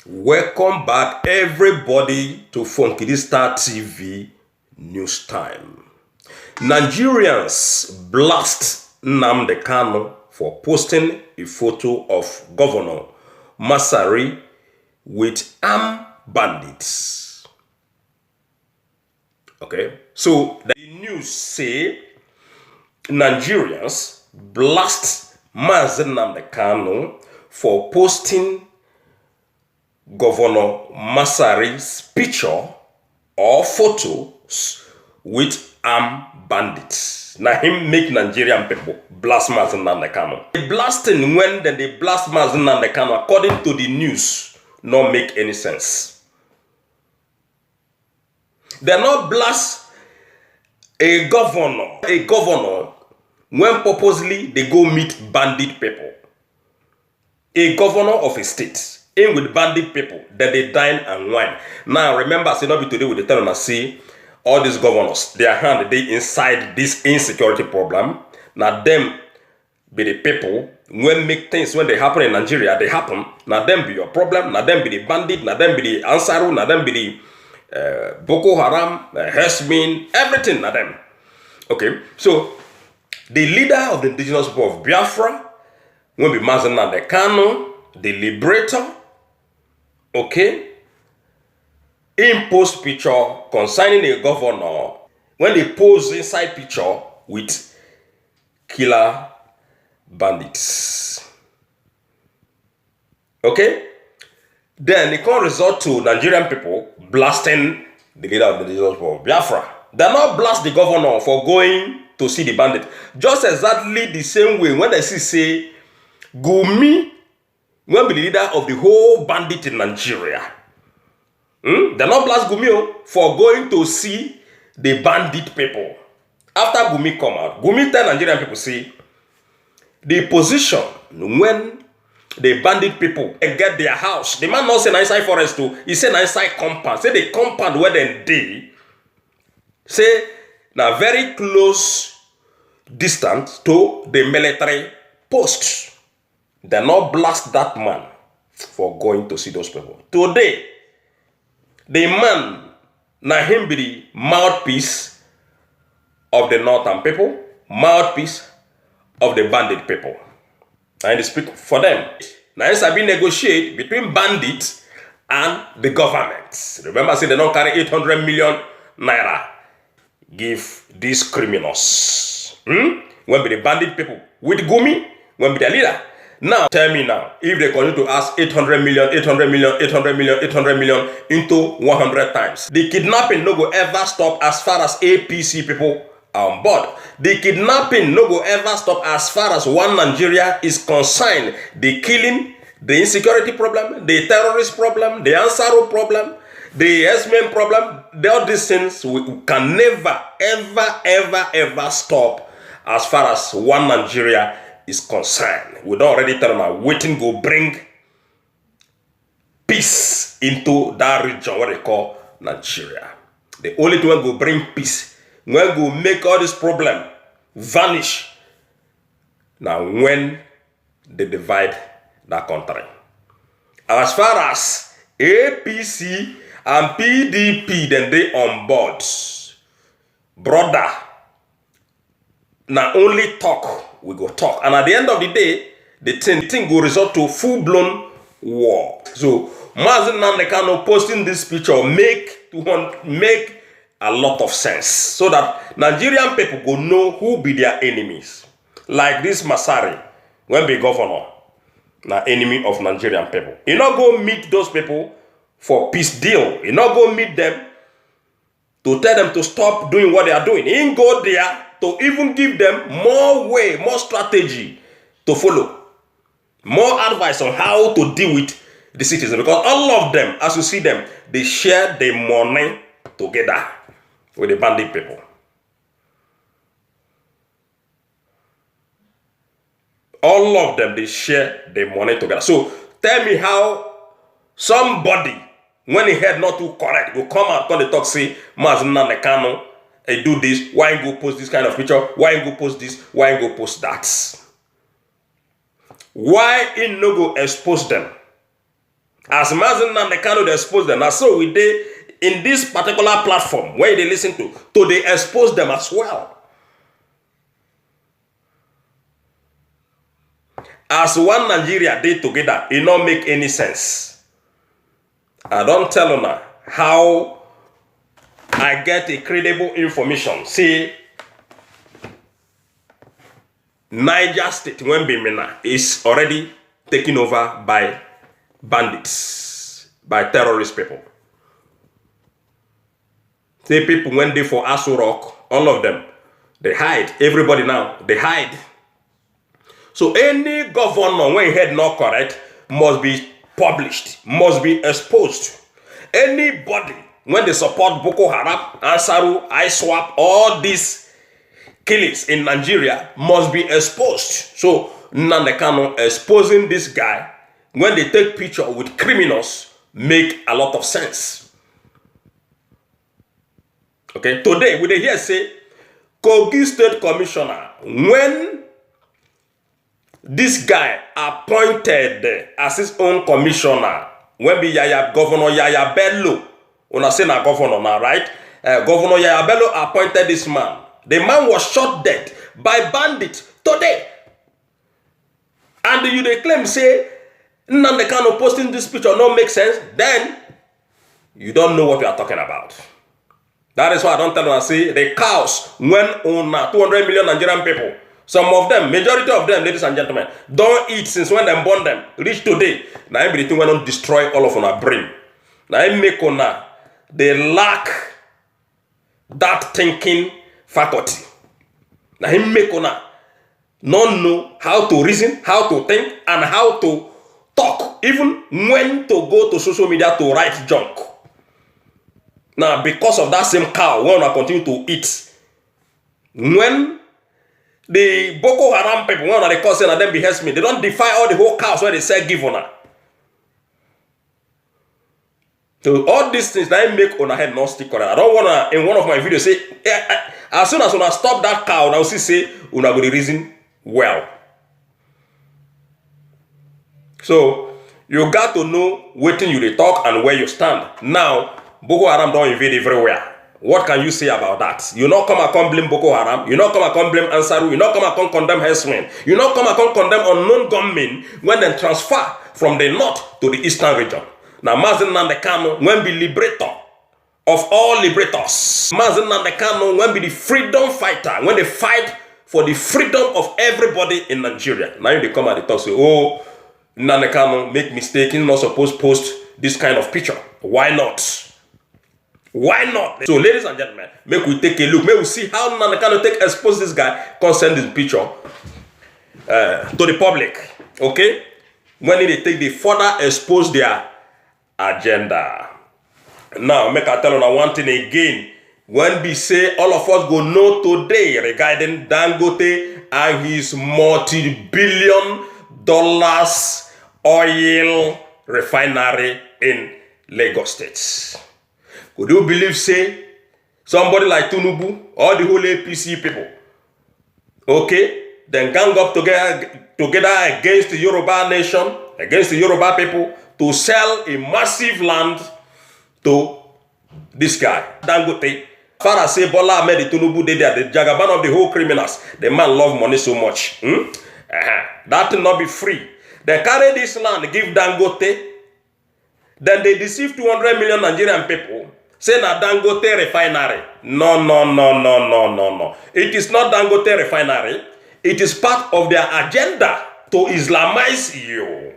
Welcome back, everybody, to Funky Star TV News Time. Nigerians blast Nnamdi Kanu for posting a photo of Governor Masari with armed bandits. Okay, so the news say Nigerians blast Nnamdi Kanu for posting Governor Masari's picture or photos with armed bandits. Now him make Nigerian people blast Nnamdi Kanu. The blasting when they blast Nnamdi Kanu, according to the news, not make any sense. They not blast a governor when purposely they go meet bandit people. A governor of a state in with bandit people that they dine and wine. Now remember, say not be today with the turn and see all these governors, their hand they inside this insecurity problem. Now them be the people when make things when they happen in Nigeria, they happen. Now them be your problem. Now them be the bandit. Now them be the Ansaru. Now them be the Boko Haram, Hesmin, everything. Now them. Okay, so the leader of the indigenous people of Biafra will be Nnamdi Kanu, the liberator. Okay, post picture concerning a governor when they pose inside picture with killer bandits. Okay, then it can result to Nigerian people blasting the leader of the indigenous people of Biafra. They not blast the governor for going to see the bandit. Just exactly the same way when they say Gumi when be the leader of the whole bandit in Nigeria. They not blast Gumi for going to see the bandit people. After Gumi come out, Gumi tell Nigerian people see the position when the bandit people get their house. The man not say inside forest too. He say inside compound. Say the compound where they dey. Say now very close distance to the military post. They not blast that man for going to see those people. Today, the man, na him be the mouthpiece of the northern people, mouthpiece of the bandit people. And they speak for them. Now, it's been negotiate between bandits and the government. Remember, I said they don't carry 800 million naira. Give these criminals. When be the bandit people with Gumi, when be the leader. Now, tell me now, if they continue to ask 800 million, 800 million, 800 million, 800 million into 100 times, the kidnapping no go ever stop as far as APC people are on board. The kidnapping no go ever stop as far as one Nigeria is concerned. The killing, the insecurity problem, the terrorist problem, the Ansaru problem, the Hesmin problem, all these things can never, ever stop as far as one Nigeria is concerned. We don't already tell them now waiting go bring peace into that region what they call Nigeria. The only thing go bring peace, when go make all this problem vanish. Now when they divide that country. As far as APC and PDP, then they on board. Brother, now only talk. We go talk, and at the end of the day, the thing will result to full-blown war. So, Nnamdi Kanu posting this picture make a lot of sense, so that Nigerian people go know who be their enemies. Like this Masari, when be governor, na enemy of Nigerian people. You not go meet those people for peace deal. You not go meet them to tell them to stop doing what they are doing. He go there to even give them more way, more strategy to follow. More advice on how to deal with the citizens. Because all of them, as you see them, they share the money together with the bandit people. All of them, they share the money together. So tell me how somebody, when he head not too correct, will come out and talk, say, Nnamdi Kanu, I do this, why you go post this kind of picture, why you go post this, why you go post that. Why he no go expose them? As Mazi Nnamdi Kanu dey expose them, na so we dey in this particular platform where they listen to they expose them as well. As one Nigeria dey together, it not make any sense. I don't tell una how I get a credible information. See, Niger State, when Bimina, is already taken over by bandits, by terrorist people. See, people when they for Aso Rock, all of them, they hide. Everybody now, they hide. So any governor when head not correct must be published, must be exposed. Anybody when they support Boko Haram, Ansaru, ISWAP, all these killings in Nigeria must be exposed. So Nnamdi Kanu exposing this guy when they take picture with criminals make a lot of sense. Okay, today we hear say Kogi State Commissioner, when this guy appointed as his own commissioner, when be Governor Yaya Bello, una say na governor now, right? Governor Yaya Bello appointed this man. The man was shot dead by bandits today. And you dey claim say Nnamdi Kanu posting this picture no make sense, then you don't know what we are talking about. That is why I don't tell you, say the cows when on 200 million Nigerian people, some of them, majority of them, ladies and gentlemen, don't eat since when they born them, reach today. Now everything when don't destroy all of our brain. Now I make una, they lack that thinking faculty. Now I make una not know how to reason, how to think, and how to talk, even when to go to social media to write junk. Now, because of that same cow, we want to continue to eat. When the Boko Haram people, one of the cause and them beheads me, they don't defy all the whole cows where they say give on. So all these things that make on head not stick on. I don't want to, in one of my videos, say, as soon as I stop that cow, I will see say, una go the reason well. So, you got to know where you talk and where you stand. Now, Boko Haram don't invade everywhere. What can you say about that? You not come and come blame Boko Haram. You not come and come blame Ansaru. You not come and come condemn herdsmen. You not come and come condemn unknown gunmen when they transfer from the north to the eastern region. Now, Mazi Nnamdi Kanu when be liberator of all liberators. Mazi Nnamdi Kanu when be the freedom fighter, when they fight for the freedom of everybody in Nigeria. Now they come and they talk, say, oh, Nnamdi Kanu make mistake, he's not supposed to post this kind of picture. Why not? Why not? So, ladies and gentlemen, make we take a look. Make we see how Nnamdi Kanu expose this guy, send this picture to the public. Okay? When they take the further expose their agenda. Now, make I tell you one thing again. When we say all of us go know today regarding Dangote and his multi-billion dollars oil refinery in Lagos State. Could you believe, say, somebody like Tinubu, all the whole APC people, okay, then gang up together against the Yoruba nation, against the Yoruba people, to sell a massive land to this guy, Dangote. As far as say Bola Ahmed Tinubu did there, the jagaban of the whole criminals, the man love money so much. That will not be free. They carry this land, give Dangote, then they deceive 200 million Nigerian people. Say na Dangote refinery. No. It is not Dangote refinery. It is part of their agenda to Islamize you.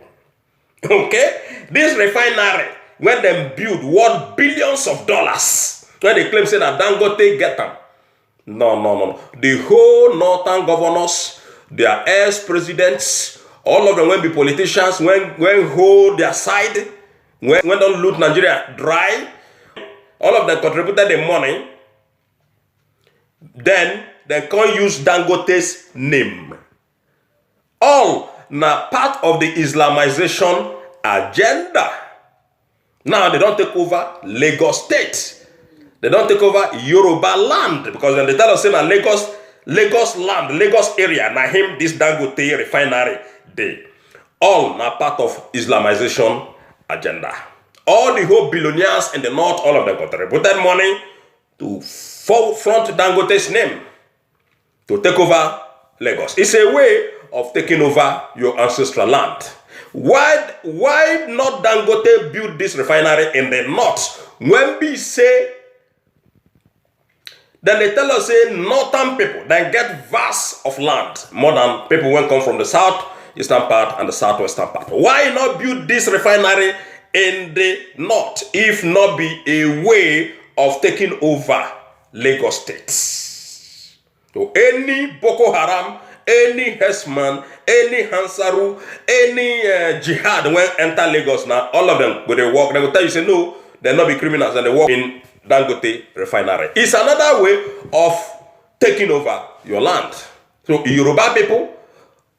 Okay? This refinery, when they build worth billions of dollars, when they claim say that Dangote get them. No. The whole northern governors, their ex-presidents, all of them when be politicians, when hold their side, when don't loot Nigeria dry, all of them contributed the money, then they can use Dangote's name. All now part of the Islamization agenda. Now they don't take over Lagos State. They don't take over Yoruba land, because when they tell us say na Lagos land, Lagos area, na him this Dangote refinery day. All now part of Islamization agenda. All the whole billionaires in the north, all of them contributed money to front Dangote's name to take over Lagos. It's a way of taking over your ancestral land. Why not Dangote build this refinery in the north? When we say, then they tell us, say, northern people, they get vast of land, more than people when come from the southeastern part and the southwestern part. Why not build this refinery in the north, if not be a way of taking over Lagos State? So any Boko Haram, any Hesman, any Hansaru, any jihad when enter Lagos now, all of them, when they walk, they will tell you, say, no, they'll not be criminals, and they walk in Dangote refinery. It's another way of taking over your land. So Yoruba people,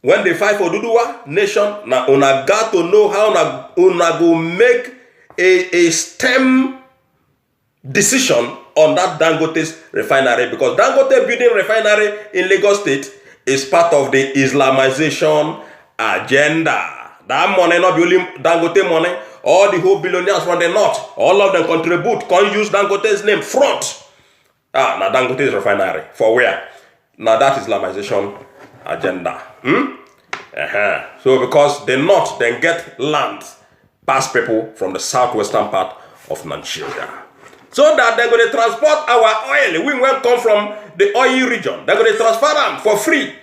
when they fight for Duduwa nation, now una got to know how una go make a stem decision on that Dangote's refinery, because Dangote building refinery in Lagos State is part of the Islamization agenda. That money not be only Dangote money. All the whole billionaires from the north, all of them contribute, can't use Dangote's name front. Now Dangote's refinery. For where? Now that Islamization agenda. So because the north then get land past people from the southwestern part of Nigeria. So that they're going to transport our oil. We won't come from the oil region. They're going to transfer them for free.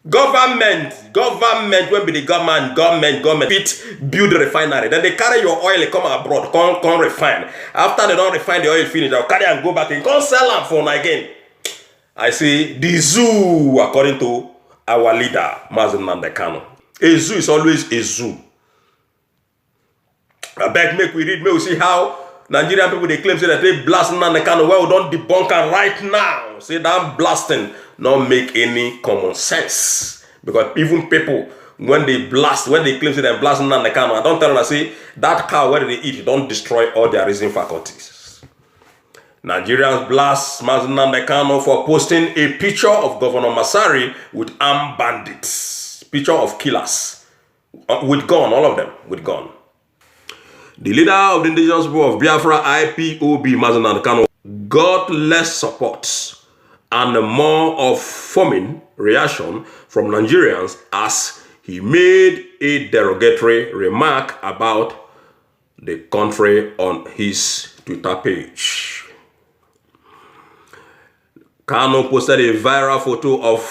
Government, when be the government fit build the refinery. Then they carry your oil, come abroad, come refine. After they don't refine the oil finish, they'll carry and go back and come sell them for again. I see the zoo, according to our leader, Mazi Nnamdi Kanu. A zoo is always a zoo. I beg, make we see how Nigerian people, they claim say that they blast Nnamdi Kanu. Well, we don't debunk her right now. Say that blasting not make any common sense. Because even people, when they claim say they blast Nnamdi Kanu, I don't tell them, I say, that cow, where they eat, don't destroy all their reason faculties. Nigerians blast Mazi Nnamdi Kanu for posting a picture of Governor Masari with armed bandits. Picture of killers. With gun, all of them, with gun. The leader of the indigenous people of Biafra, IPOB, Mazi Nnamdi Kanu, got less support and more of foaming reaction from Nigerians as he made a derogatory remark about the country on his Twitter page. Kanu posted a viral photo of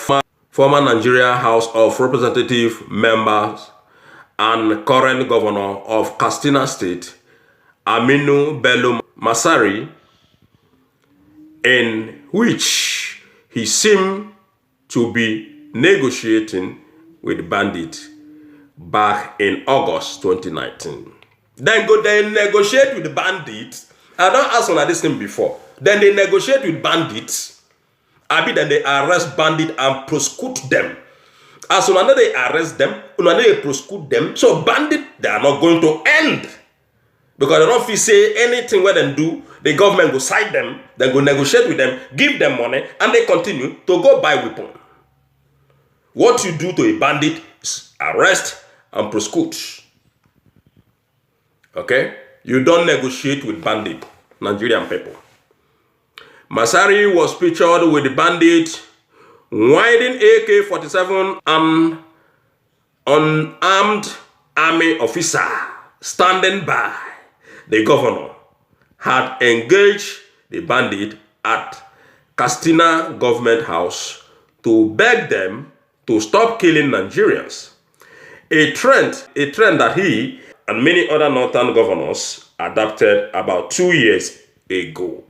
former Nigeria House of Representative members and current governor of Katsina State, Aminu Bello Masari, in which he seemed to be negotiating with bandits back in August 2019. Then they negotiate with the bandits. I don't ask on this thing before. Then they negotiate with bandits. Then they arrest bandits and prosecute them. As soon as they arrest them, they prosecute them. So bandits, they are not going to end. Because they don't feel say anything where they do, the government go cite them, then go negotiate with them, give them money, and they continue to go buy weapons. What you do to a bandit is arrest and prosecute. Okay? You don't negotiate with bandit, Nigerian people. Masari was pictured with the bandit winding AK-47 and unarmed army officer standing by. The governor had engaged the bandit at Katsina Government House to beg them to stop killing Nigerians. A trend that he and many other northern governors adopted about 2 years ago.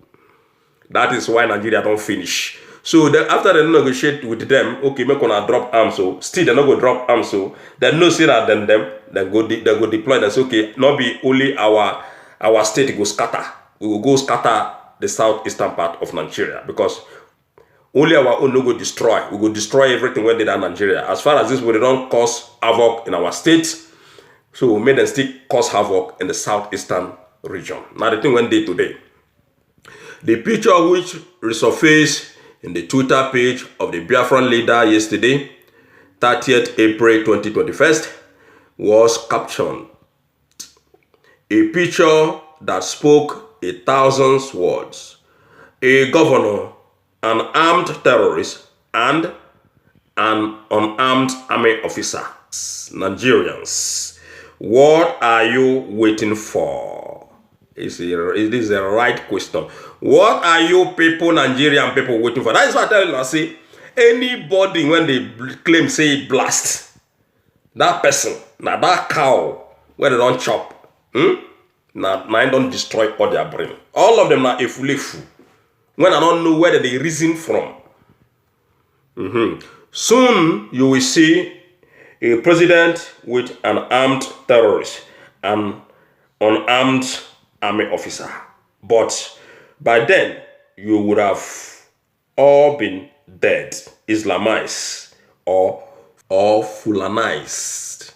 That is why Nigeria don't finish. So then after they negotiate with them, okay, make gonna drop arms, so still they're not going to drop arms, so they no see that then them they go deploy. That's okay. Not be only our state go scatter. We will go scatter the southeastern part of Nigeria because only our own no go destroy. We go destroy everything when they done Nigeria. As far as this, we don't cause havoc in our state, so we made them still cause havoc in the southeastern region. Now the thing went day to day. The picture which resurfaced in the Twitter page of the Biafran leader yesterday, 30th April 2021, was captioned, a picture that spoke 1,000 words. A governor, an armed terrorist, and an unarmed army officer. Nigerians, what are you waiting for? Is this the right question? What are you people, Nigerian people, waiting for? That is why I tell you, I say, anybody when they claim say blast, that person, now that cow, where they don't chop, now don't destroy all their brain. All of them are a fool. When I don't know where they reason from. Soon you will see a president with an armed terrorist and unarmed army officer. But by then, you would have all been dead, Islamized, or Fulanized.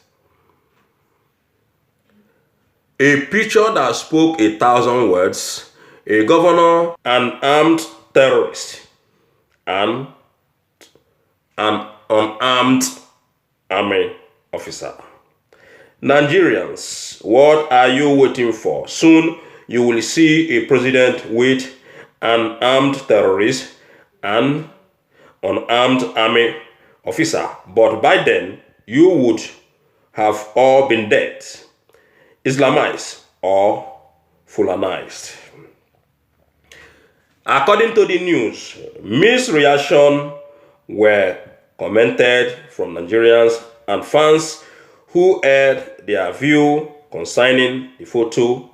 A picture that spoke 1,000 words, a governor, an armed terrorist, and an unarmed army officer. Nigerians, what are you waiting for? Soon you will see a president with an armed terrorist and unarmed army officer. But by then, you would have all been dead, Islamized or Fulanized. According to the news, mixed reaction were commented from Nigerians and fans who aired their view concerning the photo.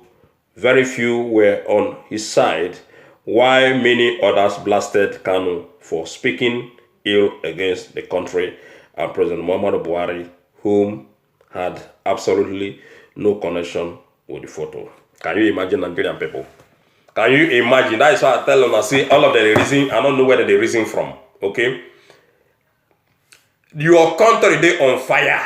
Very few were on his side, while many others blasted Kanu for speaking ill against the country and President Muhammadu Buhari, whom had absolutely no connection with the photo. Can you imagine, Nigerian people? Can you imagine? That is why I tell them, I say all of the reason, I don't know where they reason from. Okay? Your country, they on fire.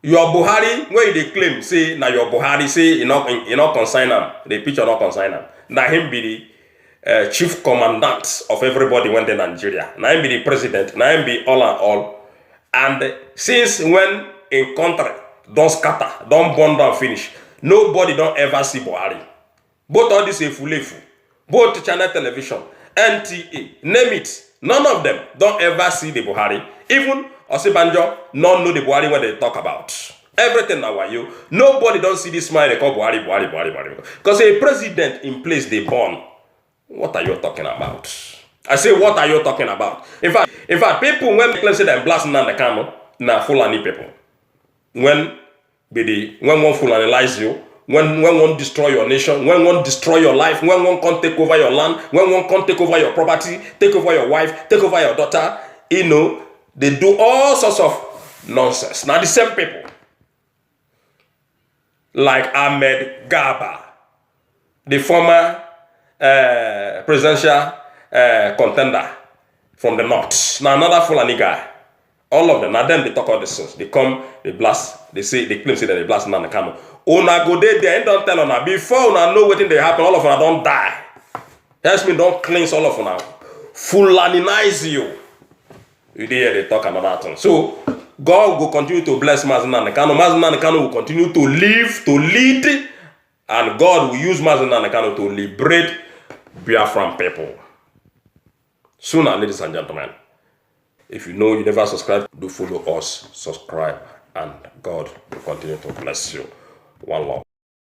Your Buhari, where they claim, say, now your Buhari, say, you not consign them. The picture not consign them. Now him be the chief commandant of everybody when they Nigeria. Now him be the president. Now him be all and all. And since when a country don't scatter, don't burn down, finish, nobody don't ever see Buhari. Both all this Efulefu, both Channel Television, NTA, name it. None of them don't ever see the Buhari. Even Osibanjo, none know the Buhari when they talk about. Everything now you. Nobody don't see this smile they call Buhari. Because a president in place they born. What are you talking about? I say, what are you talking about? In fact, people when they claim say they're blasting on the camera, na Fulani people. When one Fulanize you, when one destroy your nation, when one destroy your life, when one can't take over your land, when one can't take over your property, take over your wife, take over your daughter, you know, they do all sorts of nonsense. Now the same people, like Ahmed Garba, the former presidential contender from the north. Now another Fulani guy. All of them, now them they talk all these things. They come, they blast, they claim say that they blast on the camera. Una go there and don't tell una. Before una know what they happen, all of una don't die. Helps me don't cleanse all of una. Fulaninize you. You hear they talk another thing. So God will continue to bless Mazi Nnamdi Kanu. Mazi Nnamdi Kanu will continue to live, to lead, and God will use Mazi Nnamdi Kanu to liberate Biafran people. Sooner, ladies and gentlemen. If you know you never subscribe, do follow us, subscribe, and God will continue to bless you. One love.